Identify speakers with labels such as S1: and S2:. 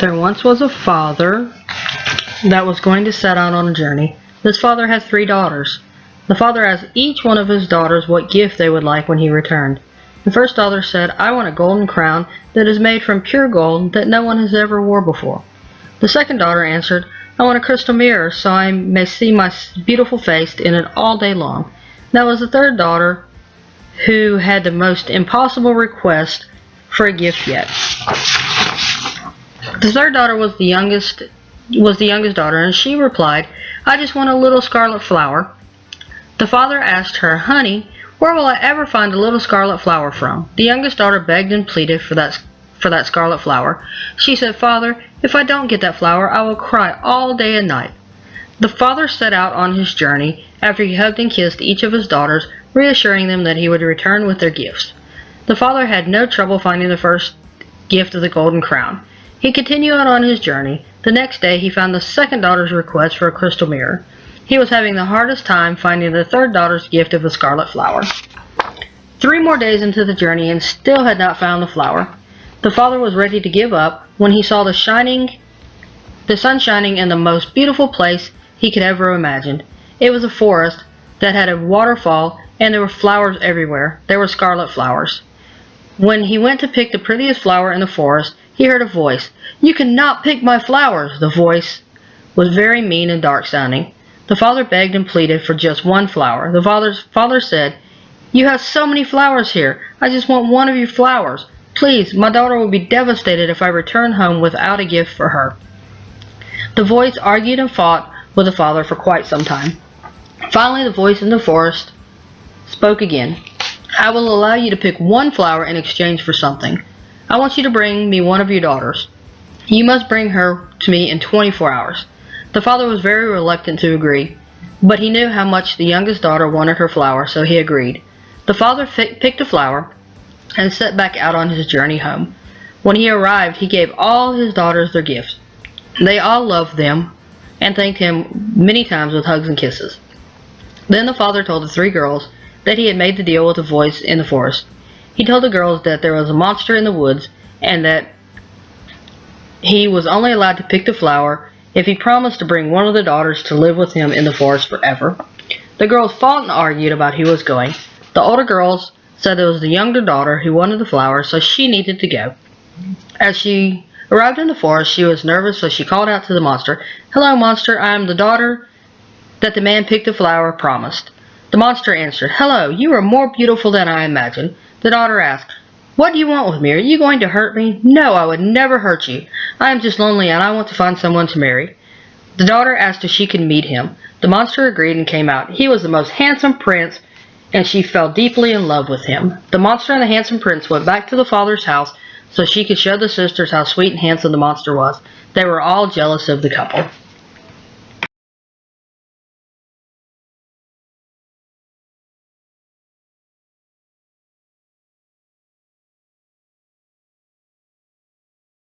S1: There once was a father that was going to set out on a journey. This father had 3 daughters. The father asked each one of his daughters what gift they would like when he returned. The first daughter said, "I want a golden crown that is made from pure gold that no one has ever wore before." The second daughter answered, "I want a crystal mirror so I may see my beautiful face in it all day long." That was the third daughter, who had the most impossible request for a gift yet. The third daughter was the youngest daughter, and she replied, "I just want a little scarlet flower." The father asked her, "Honey, where will I ever find a little scarlet flower from?" The youngest daughter begged and pleaded for that scarlet flower. She said, "Father, if I don't get that flower, I will cry all day and night." The father set out on his journey after he hugged and kissed each of his daughters, reassuring them that he would return with their gifts. The father had no trouble finding the first gift of the golden crown. He continued on his journey. The next day he found the second daughter's request for a crystal mirror. He was having the hardest time finding the third daughter's gift of a scarlet flower. 3 more days into the journey and still had not found the flower. The father was ready to give up when he saw the sun shining in the most beautiful place he could ever imagine. It was a forest that had a waterfall, and there were flowers everywhere. There were scarlet flowers. When he went to pick the prettiest flower in the forest, he heard a voice. "You cannot pick my flowers." The voice was very mean and dark sounding. The father begged and pleaded for just one flower. The father said, "You have so many flowers here. I just want one of your flowers. Please, my daughter will be devastated if I return home without a gift for her." The voice argued and fought with the father for quite some time. Finally, the voice in the forest spoke again. "I will allow you to pick one flower in exchange for something. I want you to bring me one of your daughters. You must bring her to me in 24 hours. The father was very reluctant to agree, but he knew how much the youngest daughter wanted her flower, so he agreed. The father picked a flower and set back out on his journey home. When he arrived, he gave all his daughters their gifts. They all loved them and thanked him many times with hugs and kisses. Then the father told the 3 girls that he had made the deal with the voice in the forest. He told the girls that there was a monster in the woods and that he was only allowed to pick the flower if he promised to bring one of the daughters to live with him in the forest forever. The girls fought and argued about who was going. The older girls said it was the younger daughter who wanted the flower, so she needed to go. As she arrived in the forest, she was nervous, so she called out to the monster, "Hello, monster, I am the daughter that the man picked the flower promised." The monster answered, "Hello, you are more beautiful than I imagined." The daughter asked, "What do you want with me? Are you going to hurt me?" "No, I would never hurt you. I am just lonely and I want to find someone to marry." The daughter asked if she could meet him. The monster agreed and came out. He was the most handsome prince, and she fell deeply in love with him. The monster and the handsome prince went back to the father's house so she could show the sisters how sweet and handsome the monster was. They were all jealous of the couple.